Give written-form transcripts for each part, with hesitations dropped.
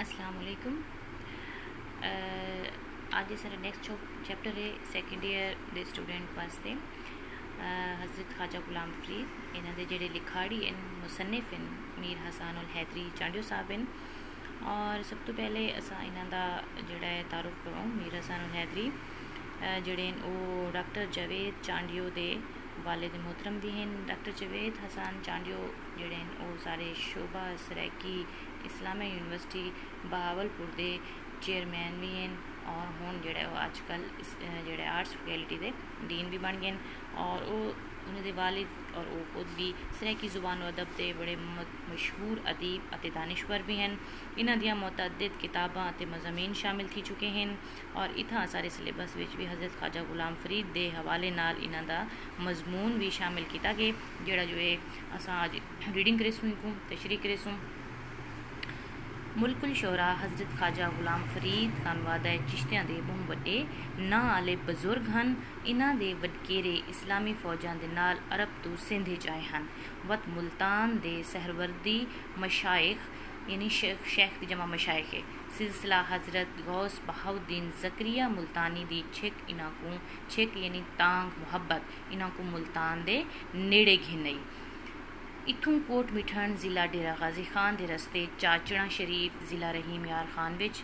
अस्सलाम वालेकुम। अज सारा नैक्सट चैप्टर है सैकेंड ईयर के स्टूडेंट वास्ते। हज़रत ख्वाजा गुलाम फरीद इन्हों के जोड़े लिखाड़ी मुसन्निफ मीर हसन उल हैदरी चांडियो साहब हैं। और सब तो पहले असा इन्हों का जोड़ा तारुफ करवाऊँ। मीर हसन उल हैदरी जोड़े वो डॉक्टर जावेद चांडियो के वालिद मोहतरम भी हैं। डॉक्टर जावेद हसन चांडियो जोड़े वो सारे शोभा सराकी इस्लामिया यूनिवर्सिटी बहावलपुर के चेयरमैन भी हैं और हुण जोड़ा अजकल जोड़े आर्ट्स फैकल्टी के डीन भी बन गए। और वो उन्होंने वालिद और वो खुद भी सराकी जुबान व अदब के बड़े मशहूर अदीब और दानिश्वर भी हैं। इन्हों दियाँ मुतअद्दिद किताबां ते मज़ामीन शामिल थी चुके हैं और इतना सारे सिलेबस विच भी हज़रत ख्वाजा गुलाम फरीद के हवाले नाल इन्हों का मजमून भी शामिल किया गया। जोड़ा जो है असां अज रीडिंग करेसूँ को तशरीह करेसूँ। मुल्कुल शोरा हज़रत ख्वाजा गुलाम फरीद खानवादा चिश्तियां दे बहुत वड्डे नां आले बजुर्ग हैं। इन्हां दे वडकेरे इस्लामी फौजां दे नाल अरब तो सिंध आए हैं। वत मुल्तान दे सहरवर्दी मशाइख यानी शेख की जमा मशाइख है सिलसिला हज़रत गौस बहाउद्दीन ज़करिया मुल्तानी दी छिक इन्हां को छिक यानी तांग मुहब्बत इन्हां को मुल्तान दे नेड़े घिनई। इथों कोट मिठन ज़िला डेरा गाजी खान के रस्ते चाचड़ा शरीफ ज़िला रहीम यार खान विच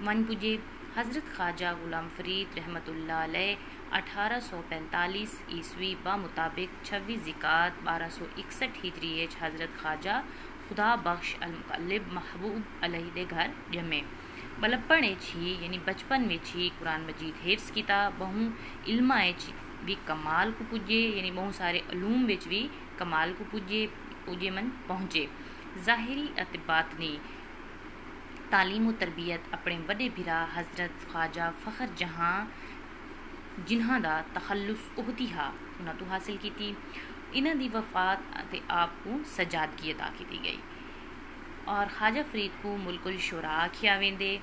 मन पुजे। हज़रत ख्वाजा गुलाम फरीद रहमतुल्लाह अलैह 1845 ईस्वी बा मुताबिक 26 ज़िकात 1261 हिजरी हज़रत ख्वाजा खुदा बख्श अल मुकल्लिब महबूब अलैह दे घर जमे। बलपण ही यानी बचपन में ही कुरान मजीद हिफ्स किता। बहु इल्मा भी कमाल को पुजे यानी बहुत सारे अलूम विच भी कमाल को पुजे मन पहुँचे। ज़ाहिरी अते बातनी तालीम व तरबियत अपने वड्डे भिरा हज़रत ख्वाजा फ़खर जहाँ जिन्हां दा तखल्लुस उहतिहा उन्हां तो हासिल की। इन्हां दी वफ़ात अते आप को सजादगी अता की गई और ख्वाजा फरीद को मुल्कुल शोरा आखिया वेंदे।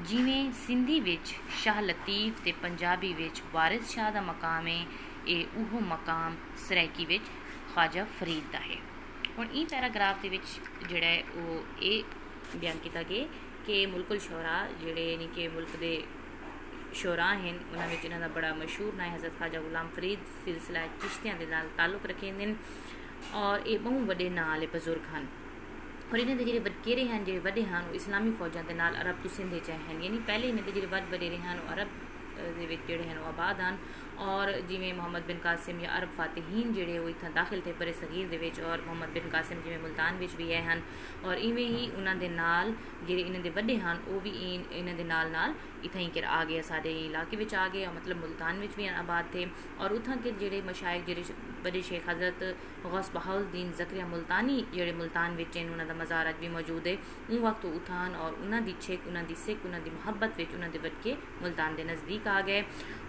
जिमें सिंधी विच शाह लतीफ़ ते पंजाबी विच वारिस शाह दा मकाम है ये उहो मकाम सराकी विच ख्वाजा फरीद दा है। हुण ई पैराग्राफ दे विच जिहड़ा है वो ये बयान किया गया कि मुल्कुल शोरा जिहड़े यानी कि मुल्क दे शोरा हैं उन्हां विच इन्हां दा बड़ा मशहूर नाम है हज़रत ख्वाजा गुलाम फरीद सिलसिला चिश्तियां दे नाल ताल्लुक रखेंदे और ये बहुत वड्डे नां वाले बजुर्ग हैं। और इन्होंने जो वडकेरे हैं जो वड्डे हैं वो इस्लामी फौजां के नाल अरब तो सिंध च हैं यानी पहले इन्होंने जो वडेरे हैं वो अरब जोड़े हैं वो आबाद हैं। और जिमें मोहम्मद बिन कासिम या अरब फातिहीन जोड़े वो इतना दाखिल थे बड़े सगीर दे विच और मोहम्मद बिन कासिम जिमें मुल्तान विच भी आए हैं। और इवें ही उन्होंने नाल जो इन्होंने वड्डे हैं वो भी इन्होंने नाल इतना ही आ गए साढ़े इलाके में आ गए मतलब मुल्तान में भी आबाद थे। और उतना के जोड़े मशाइख जो बड़े शेख हज़रत गौस बहाउद्दीन ज़करिया मुल्तानी जोड़े मुल्तान में उन्होंने मज़ार अज भी मौजूद है। उन वक्त उठान और उन्होंने छिक उन्होंने सिख उन्होंने मुहब्बत उन्होंने वडके मुल्तान के नज़दीक आ गए।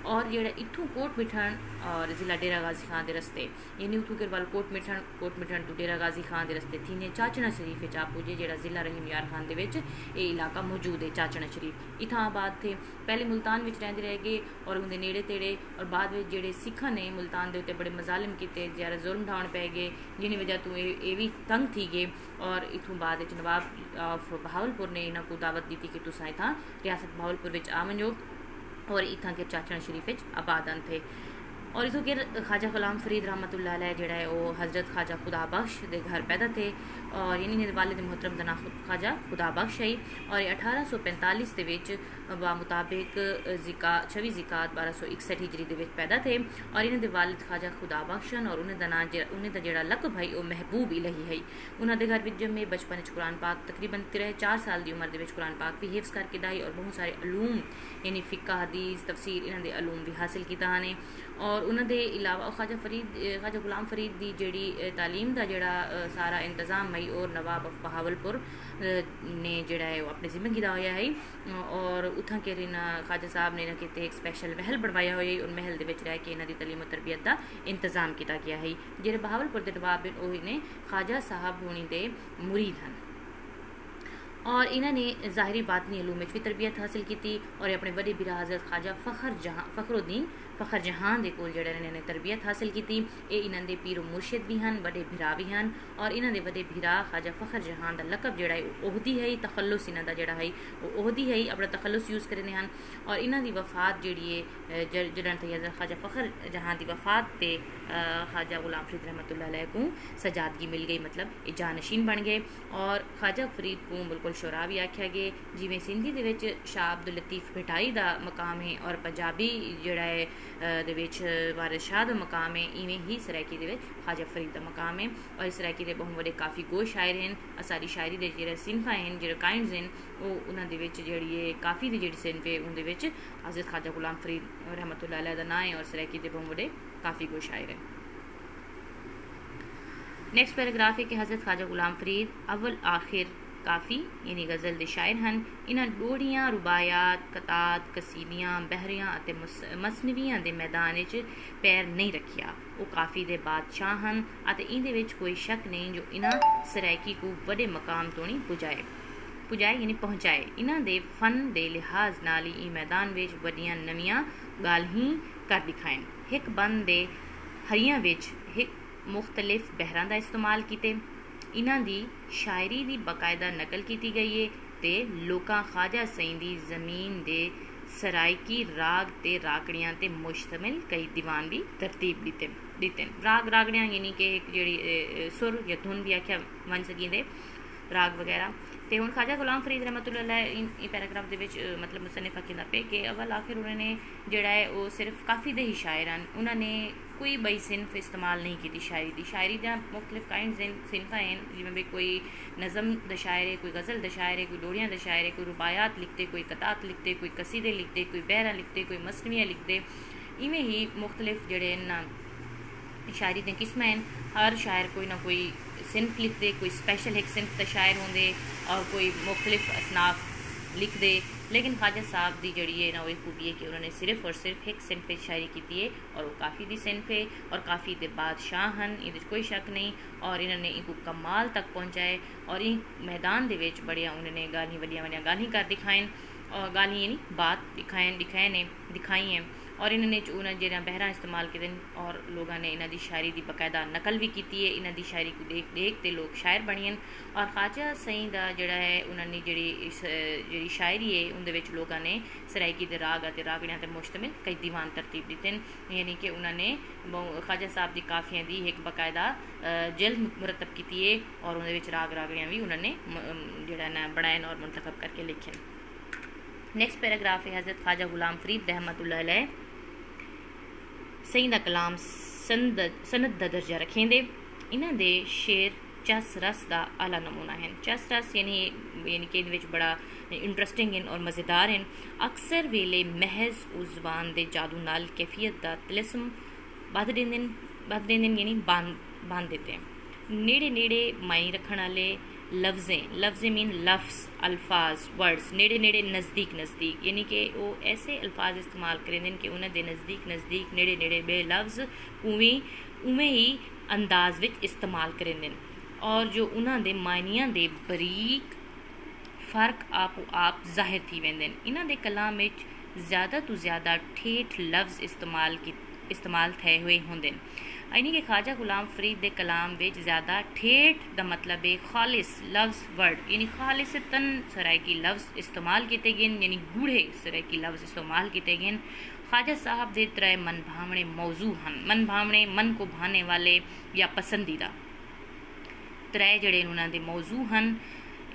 और जोड़ा इतों कोट मिठन और ज़िला डेरा गाजी खान के रस्ते यानी उतों के वाल कोट मिठन तो डेरा गाजी खान के रस्ते थी चाचना शरीफ आप पुजे जो ज़िला रहीम यार खान के इलाका मौजूद है। चाचना शरीफ इतना आबाद थे पहले मुल्तान में रहते रह गए और उनके नेड़े तेड़े और बाद में जोड़े सिखा ने मुल्तान के उत्ते बड़े मजालिम किए ज़्यादा जुल्म ढाण पै गए जिन्हें वजह तो ये भी तंग थी गए। और इतों बाद नवाब ऑफ बहावलपुर ने इन्हों को दावत दी थी कि तुसा इतना रियासत बहावलपुर में आ वजो और इतना के चाचना शरीफ आबादन थे। और इतों के ख्वाजा गुलाम फरीद रहमतुल्लाह अलैह जोड़ा है वो हज़रत ख्वाजा खुदा बख्श के घर पैदा थे और यानी वालिद मोहतरम का नाम ख्वाजा खुदा बख्श है। और 1845 के मुताबिक 26 ज़िकात 1261 हिजरी के पैदा थे। और इन्होंने वालिद ख्वाजा खुदा बख्शन और उन्हें का जोड़ा लकब है वो महबूब इलही है। उन्होंने घर में जमे बचपन कुरान पाक तकरीबन 4 साल की उम्र के कुरान पाक भी हिफ्स करके दाई और बहुत सारे अलूम यानी फ़िक्का हदीस तफसीर इन्होंने अलूम भी हासिल किया ने। और उन्होंने अलावा ख्वाजा गुलाम फरीद की जी तालीम का जोड़ा सारा इंतज़ाम है और नवाब ऑफ बहावलपुर ने जोड़ा है वो अपने जिम्मे किया हुआ है। और उतना के ख्वाजा साहब ने इन्हें कितने एक स्पैशल महल बनवाया हुआ है और महल के रह के इन्हों की तलीम और तरबियत का इंतज़ाम किया गया है। जो बहावलपुर के नवाब हैं वो इन्हें ख्वाजा साहब होनी के मुरीद हैं। और इन्होंने ज़ाहरी बातनी इलूम में भी तरबियत हासिल की और अपने बड़े बिरा हज़रत ख्वाजा फ़खरुद्दीन फ़खर जहान के कोल जिहड़े इन्होंने तरबियत हासिल की। ये इन्होंने पीर मुर्शिद भी हैं, बड़े भिरा भी हैं और इन्होंने बड़े भिरा ख्वाजा फ़खर जहान का लकब जोड़ा ओहदी है तखल्लुस इन्हों का जोड़ा है ओहदी है अपना तखल्लुस यूज़ करते हैं। और इन्हों की वफ़ात जी है जड़न थी हज़रत ख्वाजा फ़खर जहान की वफ़ात से ख्वाजा गुलाम फरीद रहमतुल्लाह अलैह को सजादगी मिल गई, मतलब ये जानशीन बन गए। और ख्वाजा फरीद को बिल्कुल शुरा भी आख्या गया, जिमें सिंधी के शाह अब्दुल लतीफ़ भिटाई का मकाम है और पंजाबी जोड़ा है वारिस शाह का मकाम है, इवें ही सरायकी के ख्वाजा फरीद का मकाम है। और इस सरायकी के बहुत बड़े काफ़ी गो शायर हैं। सारी शायरी के जो सिनफा हैं जो काइंड्स हैं वो उन्होंने जी काफ़ी की जी सिनफ है उनके हज़रत ख्वाजा गुलाम फरीद रहमतुल्लाह अलैह का नाम है और सरायकी के बहुत बड़े काफ़ी गो शायर हैं। नेक्स्ट पैराग्राफ है कि हज़रत ख्वाजा गुलाम फरीद अव्वल आखिर काफ़ी यानी गज़ल के शायर हैं। इन्होंने डोड़ियाँ रुबायात कतात कसीदियाँ बहरियाँ मसनवियाँ के मैदान पैर नहीं रखिया। वो काफ़ी के बादशाह हैं और इहदे कोई शक नहीं जो इन्ह सरायकी को बड़े मकाम तो नहीं पुजाए यानी पहुँचाए। इन्हों के फन के लिहाज नाल ही मैदान में वड्डियां नवियां गाल्हीं कर दिखाएं। हिक बंद के हरियां हिक मुख्तलिफ बहरां का इस्तेमाल किए। इन्हों की शायरी की बाकायदा नकल की गई है तो लोकां ख्वाजा सईं दी ज़मीन दे सरायकी राग ते रागड़ियां ते मुश्तमिल कई दीवान भी तरतीब दिते। राग रागड़ियां यानी कि एक जी सुर या धुन भी आख्या बन सकी राग वगैरह। तो हुण ख्वाजा गुलाम फरीद रहमतुल्लाह अलैह पैराग्राफ के मतलब मुसन्निफ आखिंदा पे कि अव्वल आखिर उन्होंने जोड़ा है वो सिर्फ काफ़ी दे ही शायर हैं। उन्होंने कोई बई सिनफ इस्तेमाल नहीं की शायरी दा मुख्तलिफ काइंड्स सिनफा हैं जिमें भी कोई नज़म द शायर है, कोई गज़ल द शायर है, कोई डोड़ियाँ द शायर है, कोई रुबायात लिखते, कोई कतात लिखते, कोई कसीदे लिखते, कोई बहरा लिखते, कोई मसनवियाँ लिखते। इवें ही मुख्तलिफ जोड़े शायरी के किस्म हैं। हर शायर कोई ना कोई सिनफ लिखते, कोई स्पैशल एक सिनफ का शायर होंगे और कोई मुख्तलिफ असनाफ लिखते। लेकिन ख्वाजा साहब की जड़ी है ना वो खूबी है कि उन्होंने सिर्फ और सिर्फ एक सिनफ शायरी की है और वो काफ़ी दी सिनफ है और काफ़ी दे बादशाह हैं, ये कोई शक नहीं। और इन्होंने इनको कमाल तक पहुँचाए और इन मैदान के बड़िया उन्होंने गाली वड्डिया गाली कर दिखाएं और गाली यानी बात दिखाई हैं। और इन्होंने उन्होंने जो बहरा इस्तेमाल किए और लोगों ने इन्हों की शायरी की बाकायदा नकल भी की है। इन्हों की शायरी को देख के लोग शायर बने हैं। और ख्वाजा सईं का जोड़ा है उन्होंने जी शायरी है उनके लोगों ने सरायकी के राग और रागड़ियां पर मुश्तमिल कई दीवान तरतीब दिते हैं। यानी कि उन्होंने ख्वाजा साहब की काफियां की एक बाकायदा जल्द मुरतब की है और उन्हें राग रागड़ियां भी उन्होंने जोड़ा ना बनाए और मुंतखब करके लिखे। नेक्स्ट पैराग्राफ है हज़रत ख्वाजा गुलाम फरीद रहमतुल्लाह अलैह सईं दा कलाम सनद दा दर्जा रखेंदे। इन्हां दे शेर चस रस का आला नमूना है। चस रस यानी कि इहदे बड़ा इंटरस्टिंग और मज़ेदार हैं। अक्सर वेले महज उस ज़बान के जादू नाल कैफियत का तिलस्म बध देंदे यानी बांध देते हैं। नेड़े नेड़े माई रखण वाले लफ्ज़ें मीन लफ्ज़ अल्फाज वर्ड्स नेड़े नज़दीक यानी कि वो ऐसे अल्फाज इस्तेमाल करेंगे कि उन्होंने नज़दीक नेड़े बे लफ्ज़ उवें ही अंदाज विच इस्तेमाल करेंगे और जो उन्होंने मायनियां दे बरीक फ़र्क आप ज़ाहिर थी वेंदे। इन्हां दे कलाम में ज़्यादा तो ज़्यादा ठेठ लफ्ज़ इस्तेमाल थे हुए होंगे। यानी कि ख्वाजा गुलाम फरीद के कलाम में ज़्यादा ठेठ का मतलब है खालिस लफ्ज़ वर्ड यानी खालिसतन सरायकी लफ्ज़ इस्तेमाल किए गए यानी गूढ़े सरायकी लफ्ज़ इस्तेमाल किए गए। ख्वाजा साहब के त्रै मन भावने मौजू हैं। मन को भाने वाले या पसंदीदा त्रै जड़े उन्होंने मौजू हैं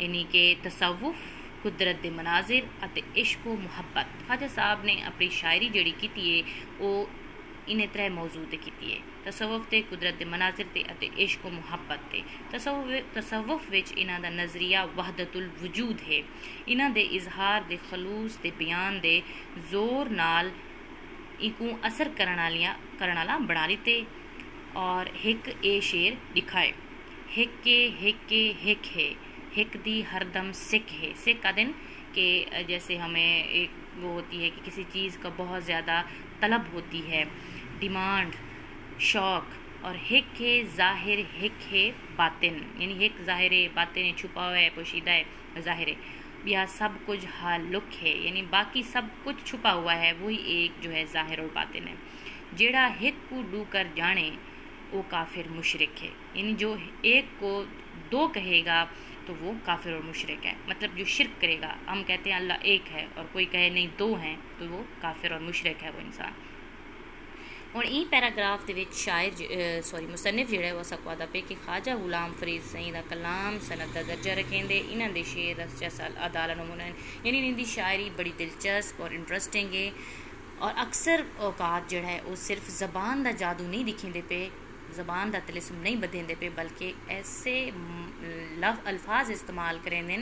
यानी कि तसव्वुफ कुदरत के मनाजिर और इश्क व मुहब्बत। ख्वाजा साहब ने अपनी शायरी जड़ी की है वो इन्हें त्रै मौजू ते की है तसव्वुफ ते कुदरत के मनाजिर ते इश्क व मुहब्बत ते। तसव्वुफ विच इन्हां दा नज़रिया वहदतुल वजूद है। इन्हां दे इजहार दे खलूस दे बयान दे जोर नाल इको असर करन वाला बना लिते। और हिक ए शेर दिखाए हिक है हिक दी हरदम सिक है। सिक का दिन कि जैसे हमें एक वो होती है कि किसी चीज़ का बहुत ज़्यादा तलब होती है, डिमांड, शौक़, और हिक है ज़ाहिर, हिक है बातिन, यानी हिक ज़ाहिर है, बातिन है छुपा हुआ है, पोशीदा है, ज़ाहिर है। या सब कुछ हालुक है, यानी बाकी सब कुछ छुपा हुआ है, वही एक जो है ज़ाहिर और बातिन है। जेड़ा हिक को डू कर जाने वो काफिर मुशरिक है, यानी जो एक को दो कहेगा तो वो काफिर और मुशरिक है। मतलब जो शिरक करेगा, हम कहते हैं अल्लाह एक है और कोई कहे नहीं दो हैं, तो वो काफिर और मुशरिक है वो इंसान। और ई पैराग्राफ के शायर मुसन्निफ जो है वो सकवादा पे कि ख्वाजा गुलाम फरीद सईं का कलाम सनद का दर्जा रखेंदे, इन्हों के शेर अदाला नमूना, यानी इनकी शायरी बड़ी दिलचस्प और इंटरस्टिंग है। और अक्सर औकात जो है वो सिर्फ ज़बान का जादू नहीं दिखेंदे पे, ज़बान का तिलिस्म नहीं बधेंदे पे, बल्कि ऐसे अल्फाज इस्तेमाल करेंदे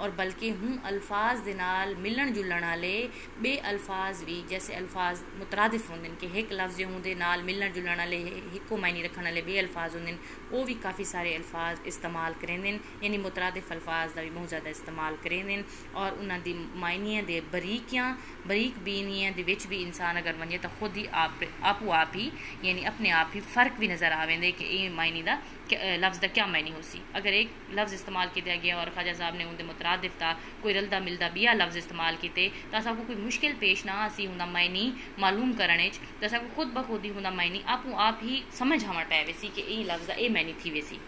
और बल्कि हूँ अल्फाज दे नाल मिलन जुलन वाले बे अल्फाज भी, जैसे अल्फाज मुतरादिफ होंदे कि एक लफ्ज़ जो होंदे नाल मिलन जुलन वाले हिको मायने रखने वाले बे अल्फाज होंदे, वो भी काफ़ी सारे अल्फाज इस्तेमाल करेंदे, यानी मुतरादिफ अल्फाज का भी बहुत ज़्यादा इस्तेमाल करेंदे। और उन्होंने मायनियां दे बरीक बीनियां दे विच भी इंसान अगर वने तो खुद ही आपू आप ही यानी अपने आप ही फ़र्क भी नज़र आवेंदे कि ये मायने का लफ्ज़ का क्या मायने हो सी। अगर एक लफ्ज़ इस्तेमाल किया गया और ख्वाजा साहब ने उनके मुतरादिफ था कोई रलदा मिलदा बिया लफ्ज़ इस्तेमाल किए तो असा कोई मुश्किल पेश ना आसी उनका मायने मालूम करने, तो असा खुद ब खुद ही उनका मायने आपू आप ही समझ आवन पै वैसी कि ये लफ्ज़ ये मायने थी वैसी।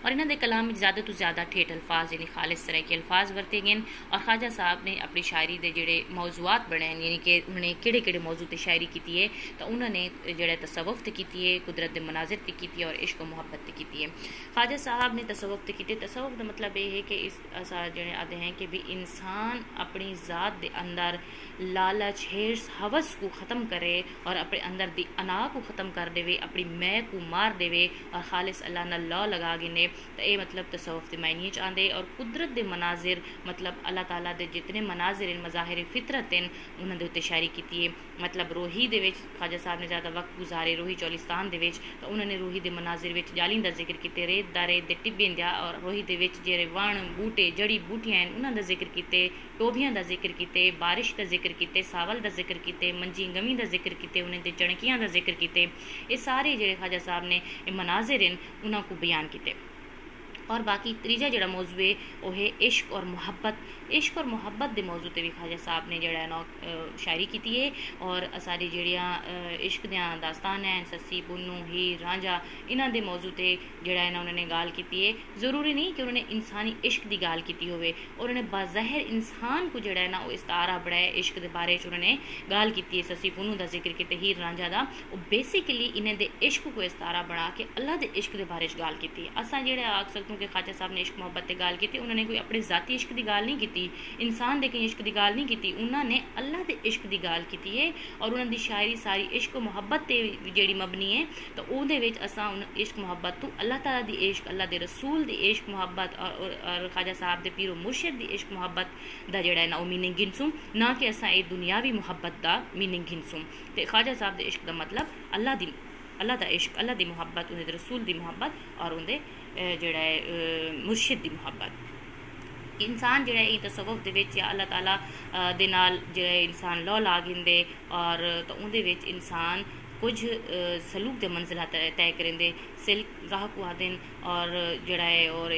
और इन्होंने कलाम में ज़्यादा तो ज़्यादा ठेठ अल्फाज यानी खालिस तरह के अल्फाज वरते गए। और ख्वाजा साहब ने अपनी शायरी के जोड़े मौजूआत बने, यानी कि उन्होंने किड़े मौजू पर शायरी की है, तो उन्होंने जोड़ा तसव्वुफ की है, कुदरत के मनाजिर की है और इश्क मुहब्बत की है। ख्वाजा साहब ने तसव्वुफ की, तसव्वुफ का मतलब ये है कि इस जो आते हैं कि भी इंसान अपनी ज़ात के अंदर लालच हिर्स हवस को ख़त्म करे और अपने अंदर दी अना को ख़त्म कर देवे, अपनी मैं को मार देवे और खालिस अल्लाह ना लॉ लगा गिने, तो ये मतलब तसव्वुफ के मायने च आंदे। और कुदरत के मनाजिर मतलब अल्लाह ताला दे जितने मनाजिर इन मज़ाहिर फितरत इन उन्होंने उत्ते शायरी की है। मतलब रोही दे विच ख्वाजा साहब ने ज़्यादा वक्त गुजारे रोही चौलिस्तान दे विच, तो उन्होंने रोही के मनाजिर विच जालिन का जिक्र किए, रेत दा रेत दे टिब्बें दा, और रोही दे विच जेरे वण बूटे जड़ी बूटियां उन्होंने का जिक्र किए, टोबियां का जिक्र किए, बारिश का जिक्र किए, सावल का जिक्र किए, मंजी गमी का जिक्र किए, उन्हें चणकियां का जिक्र किए। ये सारे जो ख्वाजा साहब ने मनाजिर इन उन्होंने को बयान किए। और बाकी तीजा जो मौजू है वह है इश्क और मुहब्बत। इश्क और मुहब्बत के मौजू पर भी ख्वाजा साहब ने जोड़ा ना शायरी की है। और सारी जड़ियाँ इश्क दियाँ दास्तान हैं, सस्सी पुन्नू हीर रांझा, इन्हों के मौजू पर जोड़ा है ना उन्होंने गाल की है। ज़रूरी नहीं कि उन्होंने इंसानी इश्क की गाल की होवे, और उन्होंने बाज़ाहिर इंसान को जोड़ा है ना वो इस्तारा बढ़ाया इश्क के बारे उन्होंने गाल की है। सस्सी पुन्नू का जिक्र किया, हीर रांझा का, वो बेसिकली इन्हें दे इश्क को इस्तारा बना के अल्लाह के इश्क के बारे गाल की। असा जो आख सकूँ कि ख्वाजा साहब ने इश्क मुहब्बत की गाल की, उन्होंने कोई अपने ज़ाती इश्क की गाल नहीं की, इंसान दे कहीं इश्क की गाल नहीं की, उन्होंने अल्लाह के इश्क की गाल की है। और उन्होंने शायरी सारी इश्क मुहब्बत से जी मबनी है, तो वो असा इश्क मुहब्बत तो अल्लाह ताला दी इश्क, अल्लाह के रसूल की इश्क मुहब्बत और ख्वाजा साहब के पीरो मुर्शिद की इश्क मुहब्बत का जोड़ा है ना वो मीनिंग गिनसूँ, ना कि असा एक दुनियावी मुहब्बत का मीनिंग गिनसूँ। तो ख्वाजा साहब के इश्क का मतलब अल्लाह का इश्क, अल्लाह की मुहब्बत, उन्हें रसूल की मुहब्बत और उन्हें जोड़ा है मुर्शिद की मुहब्बत। इंसान जो है तसव्वुफ दे विच या अल्लाह ताला दे नाल जो इंसान लौ ला गिंदे, और तो उहदे विच इंसान कुछ सलूक के मंजिला तय करेंदे, सिल्क राह को आदन और जड़ा है और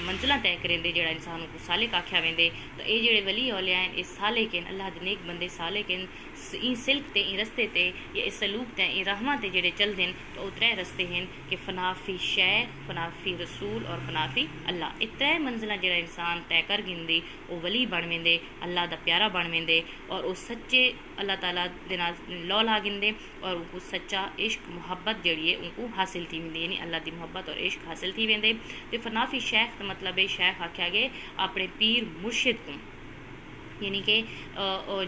मंजिला तय करेंदे, जड़ा इंसान को सालिक आख्या वेंदे। तो ये जोड़े वली औलिया हैं ये सालिक हैं, अल्लाह दे नेक बंदे सालिक हैं। ई सिल्क ते ई रस्ते ते या इस सलूक ते ई रहमा ते जेड़े चलदे हैं, तो त्रै रस्ते हैं कि फनाफी शेख, फनाफी रसूल और फनाफी अल्लाह। ये त्रै मंजिला जड़ा इंसान तय कर गिंदी वो वली बन वेंदे, अल्लाह दा प्यारा बन वेंदे, और वो सच्चे अल्लाह ताला दे नाल लौ ला गिंदे, और उनको सच्चा इश्क मुहब्बत जड़ी है उनको हासिल थी वेंदी, यानी अल्लाह की मुहब्बत और इश्क हासिल थी वेंदे। तो फनाफी शेख का मतलब है शेख आख्या गए अपने पीर मुर्शिद को, यानी कि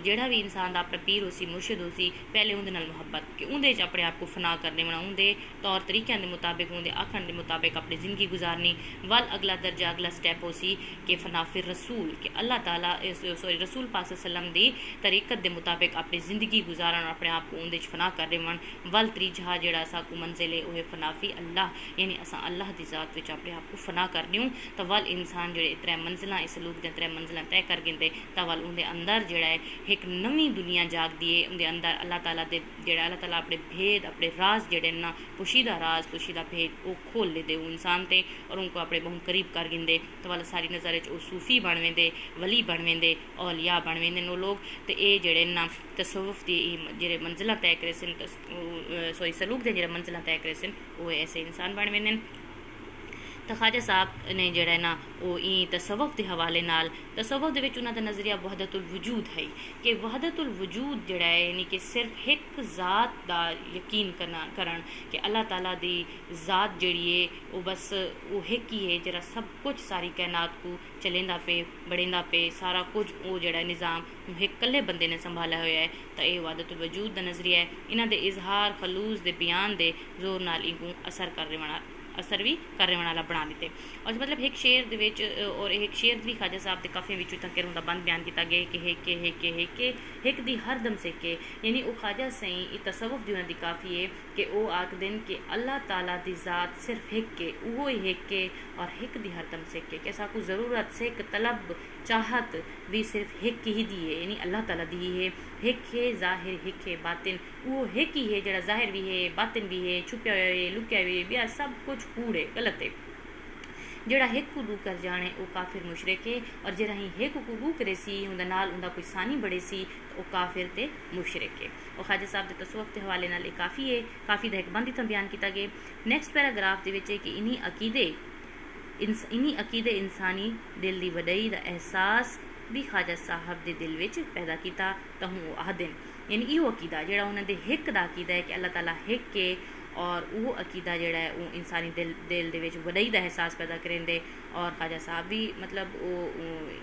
जोड़ा भी इंसान का अपना पीर होसी मुर्शिद होसी पहले उनके नाल मुहब्बत कि उन्हें अपने आप को फना करने बना, उनके तौर तरीक़ों के मुताबिक उनके आखण के मुताबिक अपनी ज़िंदगी गुजारनी। वल अगला दर्जा अगला स्टैप होसी कि फनाफिर रसूल कि अल्लाह ताला रसूल पाक सल्लम दी तरीक़त के मुताबिक अपनी ज़िंदगी गुजारन, अपने आप को उनके फना करने मन। वल त्रीजा जोड़ा असा को मंजिल है वह फनाफी अल्लाह, यानी असा अल्लाह की ज़ात में अपने आप को फना करने। तो वल इंसान जोड़े त्रै मंजिल इस सलूक के त्रै मंजिल तय कर गिंदे, तो वल उनके अंदर जोड़ा है एक नवी दुनिया जागती है, उनके अंदर अल्लाह ताला दे जोड़ा अल्लाह ताला अपने भेद अपने राज जोड़े ना पोशीदा राज पोशीदा भेद वो खोल लेते वो इंसान ते और उनको अपने बहुत करीब कर गिंदे। तो वाला सारी नज़र वो सूफ़ी बन वेंदे, वली बन वेंदे, औलिया बन वेंदे नो लोग। तो ये जोड़े ना तसव्वुफ़ दी जेह्ड़े मंजिलां तय करे सन सॉरी सलूक दे जेह्ड़े मंजिलां तय करे सन वो ऐसे इंसान बन वेंदे। तो ख्वाजा साहब ने जोड़ा है ना वो ई तसव्वुफ़ के हवाले नाल तसव्वुफ़ दे विच उन्हां दा नज़रिया वहदतुल वजूद है कि वहदतुल वजूद जोड़ा है यानी कि सिर्फ एक ज़ात दा यकीन करन कि अल्लाह ताला दी ज़ात जिहड़ी है वो बस वो एक ही है जरा सब कुछ सारी कायनात को चलेंदा पे बढ़ेंदा पे सारा कुछ वो जोड़ा निज़ाम एक कल्ले बंदे ने संभाला होया है। तो ये वहदतुल वजूद दा नज़रिया है। इन्हां दे इजहार खलूस दे बयान दे जोर नाल इनकू असर भी करने वाला बना दिते। और मतलब एक शेर दे विच और एक शेर भी ख्वाजा साहब के काफ़ी विचों तक उनका बंद बयान किया गया कि एक दी हर दम से के यानी वो ख्वाजा सही तसव्वुफ़ दी उन्हां दी काफ़ी है कि वो आख दिन कि अल्लाह ताला दी ज़ात सिर्फ एक के वो एक के और एक दी हर दम से के साकू ज़रूरत से एक तलब चाहत भी सिर्फ एक ही दी है यानी अल्लाह ताला दी है। एक है ज़ाहिर एक है बातिन वो एक ही है जरा ज़ाहिर भी है बातिन भी है छुपया हुआ है लुकिया हुआ है बिया सब कुछ कूड़ है गलत है। जोड़ा एक को रू कर जाने वो काफिर मुशरिक है और जरा ही एक को रू करे सी उनके नाल उनका कोई सानी बड़े सी तो वो काफिर ते मुशरिक है। और ख्वाजा साहब के तसव्वुफ़ के हवाले नाल काफ़ी है काफ़ी दा एक बंद इतना बयान किया गया। नैक्सट पैराग्राफ के है कि इन्हीं अकीदे इंसानी दिल की वडई का एहसास भी ख्वाजा साहब के दिल में पैदा किया। तो हूँ आखदन यानी इहो अकीदा जोड़ा उन्होंने एक का अकीदा है कि अल्लाह ताला एक के और वो अकीदा जोड़ा है वो इंसानी दिल दे विच वडई का एहसास पैदा करेंदे। और ख्वाजा साहब भी मतलब वो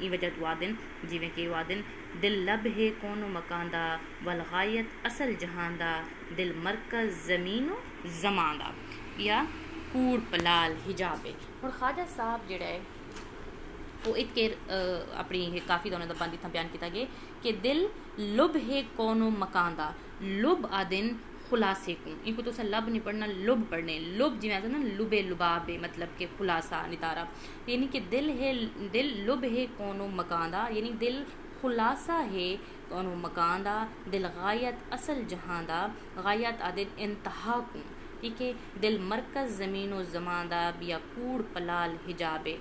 ई वजह तो आदन जिमें कि वो आदन दिल लब है कोनो मकान दा वल गायत असल जहान दा दिल मरकज़ ज़मीनो ज़मान दा या कूड़ पलाल हिजाबे। और ख्वाजा साहब जोड़ा है वो इतके अपनी काफ़ी दोनों का बंद इतना बयान किया गया कि दिल लुब है कोनो मकान दा लुब आदिन खुलासे को इनको तो लब नहीं पढ़ना लुब पढ़ने लुब जिमें आता ना लुबे लुबाबे मतलब के खुलासा नितारा यानी कि दिल लुब है कोनो मकान दा यानी दिल खुलासा है कोनो मकान दा दिल गायत असल जहां दा गायत आदिन इंतहा को ठीक है दिल मरकज़ ज़मीनो ज़मान दा बिया कूड़ पलाल हिजाबे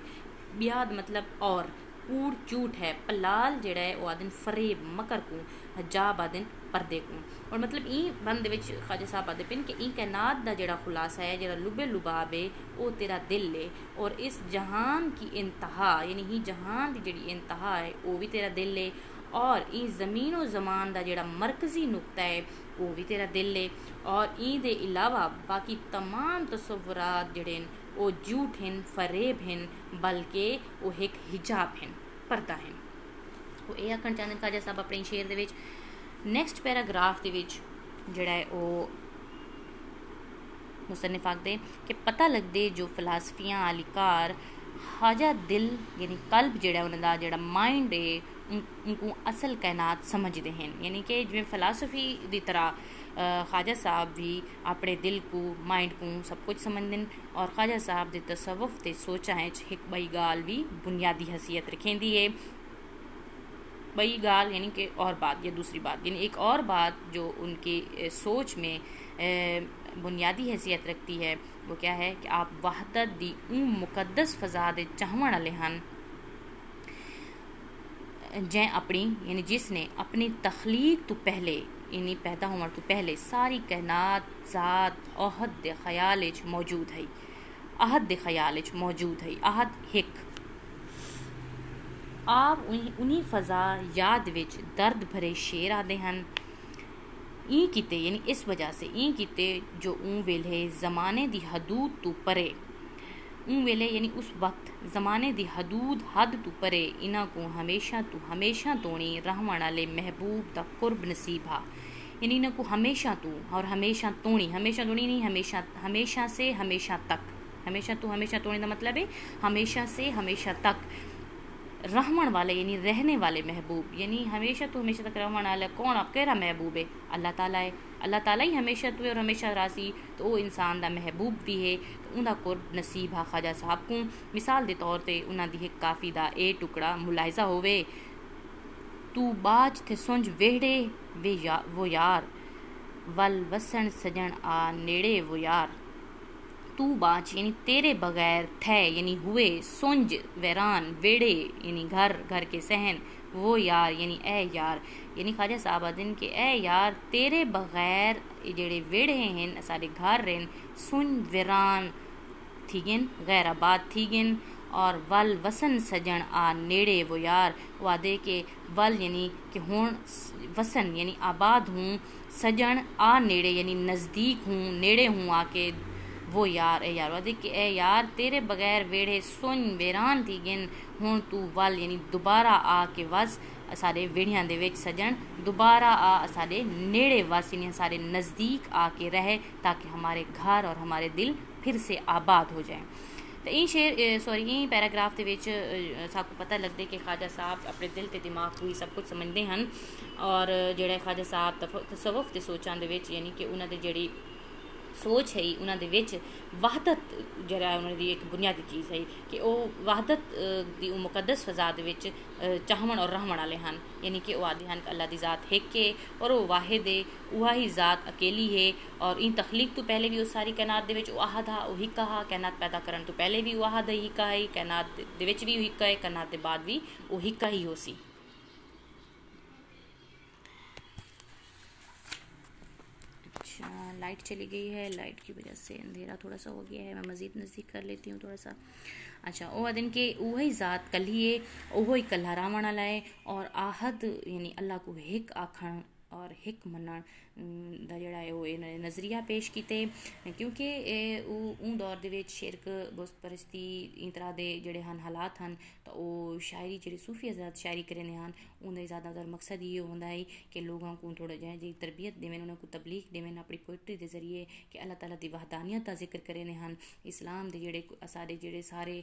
बियाद मतलब और कूड़ झूठ है पलाल जड़ा है वो आदिन फरेब मकर को हजाब आदिन पर्दे को। और मतलब ई बंद विच ख्वाजा साहब आदे पिन कि ई कायनात दा जड़ा खुलासा है जड़ा लुबे लुबाब है वो तेरा दिल है और इस जहान की इंतहा यानी ही जहान की जड़ी इंतहा है वो भी तेरा दिल है और ई ज़मीन व ज़मान दा जड़ा मरकज़ी नुक्ता है वो भी तेरा दिल है। और ई दे अलावा बाकी तमाम तसव्वुरात जड़े वो झूठ हैं फरेब हैं बल्कि वो एक हिजाब हैं पर्दा हैं। वो ये आखना चाहते ख्वाजा साहब अपने शेर दे विच। नैक्सट पैराग्राफ दे विच जड़ा है वो मुसन्निफ आखदे कि पता लगदे जो फिलासफियां आली कार हाजा दिल यानी कल्ब जड़ा उन्होंने जड़ा माइंड है उनको असल कायनात समझते हैं यानी कि जिमें फिलासफी की तरह ख्वाजा साहब भी अपने दिल को माइंड को सब कुछ समझते और ख्वाजा साहब के तसव्वुफ़ ते सोचा है एक बई गाल भी बुनियादी हैसियत रखेंदी है। बई गाल यानी कि और बात या दूसरी बात यानी एक और बात जो उनकी सोच में बुनियादी हैसियत रखती है वो क्या है कि आप वहदत दी मुकद्दस फ़ज़ा दे चाहण वाले हन जै अपनी यानी जिसने अपनी तख्लीक तो पहले यानी पैदा होने तो पहले सारी कायनात ज़ात अहद दे ख्याल मौजूद है अहद दे ख्याल मौजूद है अहद हिक आप उन्हीं फ़ज़ा याद विच दर्द भरे शेर आते हैं ई किते यानी इस वजह से ई किते जो ऊँ वेले ज़माने दी हदूद तो परे ऊँ वेले यानी उस वक्त ज़माने दी हदूद हद तो परे इन्हां को हमेशा तोणी रहण वाले महबूब दा कुर्ब नसीब हा यानी इन्हां को हमेशा तो और हमेशा तोणी नहीं हमेशा से हमेशा तक हमेशा तोणी का मतलब है हमेशा से हमेशा तक रहमण वाले यानी रहने वाले महबूब यानी हमेशा तो हमेशा तक रहने वाला कौन केरा महबूब है अल्लाह ताला है अल्लाह ताला ही हमेशा तो है और हमेशा रासी तो वो इंसान दा महबूब भी है तो उनका कुर्ब नसीब हा ख्वाजा साहब को मिसाल के तौर पर उन्होंने एक काफ़ी दा ए टुकड़ा मुलाहिजा होवे तू बाज थे सुंज वेड़े वो यार वल वसन सजन आ नेड़े वो यार। तू बाज यानी तेरे बगैर थे यानी हुए, सुंज वैरान, वेड़े यानी घर, घर के सहन, वो यार यानी ए यार। यानी ख्वाजा साहब आदन के ए यार तेरे बगैर जेड़े वेड़े हैं सारे घर रहन सुन वीरान थी गिन, गैर आबाद थी गिन। और वल वसन सजन आ नेड़े वो यार, वादे के वल यानी कि हूँ वसन यानी आबाद हूँ, सजन आ नेड़े यानी नज़दीक हूँ, नेड़े हूँ आके वो यार ए यार। वादे के ए यार तेरे बगैर वेड़े सुन वेरान थी गिन, हूँ तू वल यानी दोबारा आ के वस सारे वेड़ियां दे विच सजन, दोबारा आ सारे नेड़े वस यानी सारे नज़दीक आके रहे, ताकि हमारे घर और हमारे दिल फिर से आबाद हो जाए। तो ये शेर सॉरी ये पैराग्राफ के विच साकू पता लगता कि ख्वाजा साहब अपने दिल ते दिमाग को ही सब कुछ समझते हैं। और जोड़े ख्वाजा साहब तसव्वुफ ते सोचां दे विच यानी कि उन्होंने जिहड़ी सोच है उन्होंने वहदत जरा उन्होंने एक बुनियादी चीज़ है कि वह वहदत की मुकदस फजा चाहवन और रहमन वाले हैं। यानी कि वह आदि हैं अल्लाह की ज़ात एक है और वह वाहिद है, वह ही ज़ात अकेली है। और इन तखलीक तो पहले भी उस सारी कैनात दे विच आहद हा वही कहा, कैनात पैदा करन तो पहले भी आहद ही का है, कैनात दे विच भी वही है, कैनात के बाद भी वही का ही हो सी। अच्छा लाइट चली गई है, लाइट की वजह से अंधेरा थोड़ा सा हो गया है, मैं मज़ीद नज़दीक कर लेती हूँ थोड़ा सा। अच्छा वह दिन के वही ज़ात कल्हिए वह ही कल्हा रावण वाला है। और आहद यानी अल्लाह को हिक आखण और हिक मनण दा जेड़ा है वो नज़रिया पेश किते, क्योंकि ऊँ दौर दे विच शिरक बुत परस्ती इन तरह के जेड़े हैं हालात हैं, तो वो शायरी जी सूफी हज़रत शायरी करेंदे हैं उनका ज़्यादातर मकसद ये होंदा है कि लोगों को थोड़ा जहाँ जी तरबियत देवें, उन्होंने तबलीग देवें अपनी पोइट्री के जरिए कि अल्लाह ताला की वहदानियत का जिक्र करेंदे हैं, इस्लाम के जेड़े सारे जेड़े सारे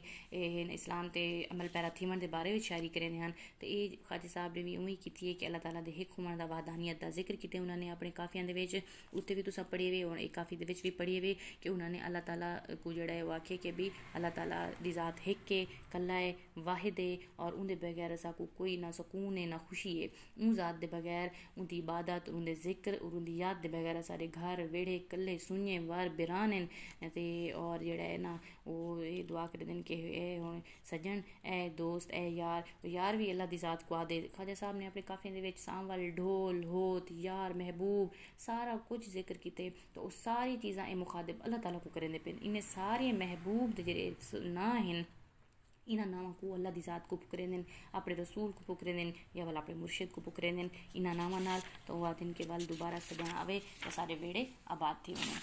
इस्लाम ते अमल पैरा थीवन के बारे में शायरी करेंदे हैं। तो ये ख्वाजा साहब ने भी उवें की है कि अल्लाह ताला के हिक होने का वहदानियत का जिक्र किया उन्होंने अपने काफियां दे विच, उत्ते भी तुसां पढ़े वे और एक काफ़ी दे विच भी पढ़े वे कि उन्होंने अल्लाह ताला को जेड़ा है वो आखे कि भी अल्लाह ताला दी ज़ात हिक है, कल्ला है, वाहिद है और उनके बगैर असा को कोई ना सुकून है ना खुशी है। उन ज़ात के बगैर उनकी इबादत उनके जिक्र और उनकी याद के बगैर सारे घर वेड़े कल्ले सुने वर बिरान हैं ते। और जेड़ा है ना वो ये दुआ कर दिन कि ए हुण सजन ए दोस्त ए यार भी अल्लाह दी ज़ात को आदे। ख्वाजा साहब ने अपने काफियां दे विच सांवल ढोल होत यार महबूब सारा कुछ जिक्र किते, तो वो सारी चीज़ां ए मुखातिब अल्लाह ताला को करेंदे पे। इन्हें सारे महबूब दे जेड़े ना हैं इन्हां नावां को अल्लाह दी ज़ात को पुकरेंदे, अपने रसूल को पुकरेंदे या वाल अपने मुर्शिद को पुकरेंदे इन्हां नावां नाल। तो वह दिन के वाल दोबारा सजन आवे तो सारे वेड़े आबाद थी वञन।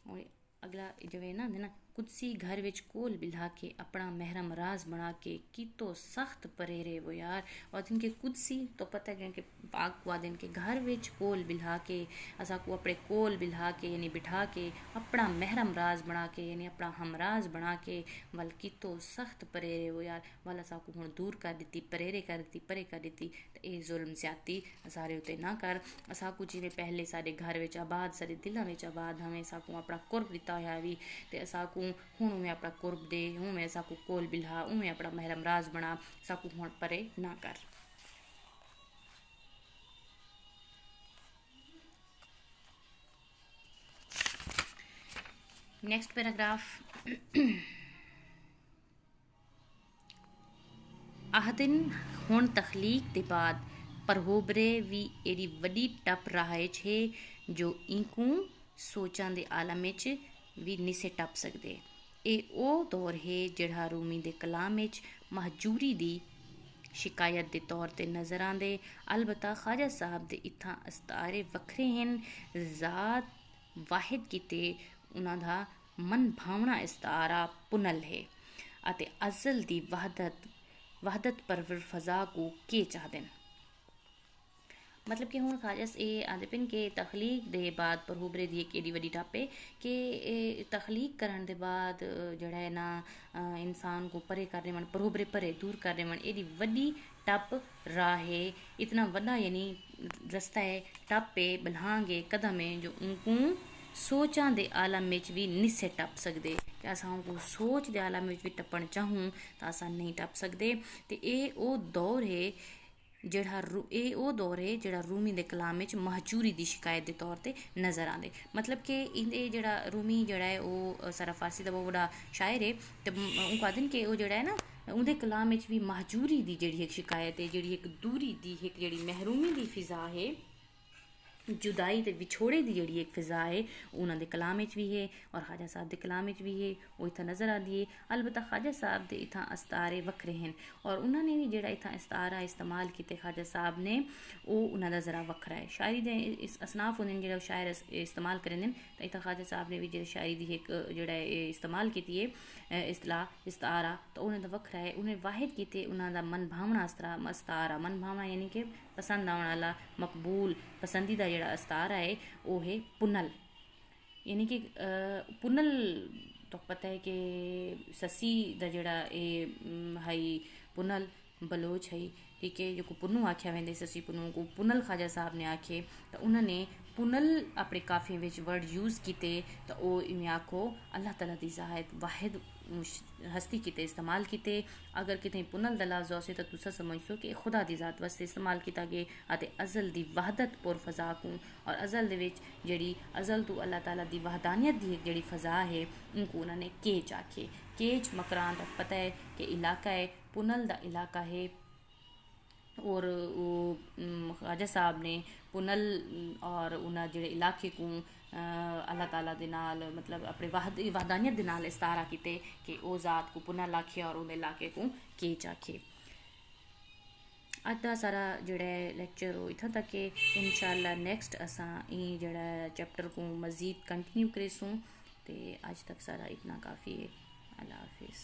और अगला जो है ना कुदसी घर विच कोल बिल्हा के अपना महरम राज बना के कितो सख्त परेरे वो यार। और दिन के कुदसी तो पता है कि पाक हुआ दिन के घर विच कोल बिल्हा के असा को अपने कोल बिल्हा के यानी बिठा के अपना महरम राज बना के यानी अपना हमराज बना के वल कितो सख्त परेरे वो यार, वल असा को हुण दूर कर दी, परेरे कर दी, परे कर दी। तो ये जुल्म ज्यादती सारे उत्ते ना कर। असा को जिवें पहले सारे घर विच आबाद सारे दिलों विच आबाद हमें असा को अपना कुर्ब दिता होया भी, तो असा को हूँ उमें अपना कुर्ब दे, हूँ में साकू कोल बिल्हा, उमें अपना महरम राज बना, साकू हूँ परे ना कर। नेक्स्ट पैराग्राफ आहदिन हुण तखलीक के बाद परहोबरे भी एडी वड्डी टप रहा है जो इंकू सोचां दे आलम विच भी निसे टप सकते। ये वो दौर है जिहड़ा रूमी दे कलाम विच महजूरी दी शिकायत के तौर पर नज़र आंदे। अलबत्ता ख्वाजा साहब दे इत्थां अस्तारे वखरे हैं, ज़ात वाहिद किते उन्हां दा मन भावना इस्तारा पुनल है अते अज़ल दी वहदत परवर फजा को के चाहते हैं। मतलब कि हुण ख्वाजा ये आंदे पिन कि तखलीक दे बाद परहुबरे दी एक एडी वड्डी टप है कि तखलीक करन दे बाद जेड़ा है ना इंसान को परे करने मन परहुबरे परे दूर करने मन एडी वड्डी टप राह है, इतना वड्डा यानी रास्ता है, टप है, बल्हांग है, कदम है जो उनको सोचां दे आलम विच भी निस्से टप सकदे कि असां को सोच दे आलम विच भी टप्पण चाहूँ तो असां नहीं टप सकदे। ते एह् ओह् दौर है जेह्ड़ा एह् ओह् दौर है जेह्ड़ा रूमी दे कलाम विच महजूरी दी शिकायत दे तौर ते नज़र आंदे। मतलब कि इंदे जेह्ड़ा रूमी जेह्ड़ा है ओह् सारा फारसी दा बहुत बड़ा शायर है ते उनको आखदे न कि ओह् जेह्ड़ा है ना उंदे कलाम विच भी महजूरी दी जेह्ड़ी इक शिकायत है, जेह्ड़ी इक दूरी दी इक जेह्ड़ी महरूमी दी फिजा है, जुदाई ते विछोड़े की जी एक फिजा है उन्होंने कलाम भी है और ख्वाजा साहब के कलाम भी है वो इतना नज़र आती है। अलबत्ता ख्वाजा साहब के इतना अस्तारे वक्रे हैं और उन्होंने भी जो इतना अस्तारा इस्तेमाल किए ख्वाजा साहब ने वो उन्होंने ज़रा वक्रा है। शायरी दे असनाफ होंगे जो शायर इस्तेमाल करेंगे तो इतना ख्वाजा साहब ने भी जो शायरी की एक जोड़ा इस्तेमाल की है इस्तलाह इस्तारा तो उन्हें वक्रा है। उन्हें वाहिद किए उन्होंने मन भावना अस्तारा मन भावना यानी कि पसंद आने वाला मकबूल पसंदीदा जोड़ा अस्तारा है वो है पुनल। यानी कि पुनल तो पता है कि ससी दा जोड़ा हई पुनल बलोच है, ठीक है, जो पुन्नू आख्या वेंदे ससी पुन्नू को पुनल ख्वाजा साहब ने आखे तो उन्होंने पुनल अपने काफिये विच वर्ड यूज़ किते तो वो इवें आखो अल्लाह तला दी ज़ाहिद वाहिद हस्ती किते इस्तेमाल किते। अगर कितें पुनल दा लफ्ज़ होसे तो तुसा समझो कि खुदा दी ज़ात वास्ते इस्तेमाल किया गया अते अज़ल दी वहदत पुर फज़ा को और अज़ल दे विच जेड़ी अज़ल तो अल्लाह ताला दी वहदानियत दी जेड़ी फ़ज़ा है उनको उन्होंने केच आखे। केच मकरान का पता है कि इलाका है, पुनल दा इलाका है और वो ख्वाजा साहब ने पुनल और उन्हें जो इलाके को अल्लाह ताला दे नाल मतलब अपने वहदानियत दे नाल इस्तारा किते कि वो ज़ात को पुनल आखे और उन्हें इलाके को केच आखे। अज का सारा जोड़ा लैक्चर वो इतना तक है। इंशाअल्लाह नैक्सट असां ई जोड़ा चैप्टर को मज़ीद कंटिन्यू करेसूँ। तो अज तक सारा इतना काफ़ी है। अल्लाह हाफिज़।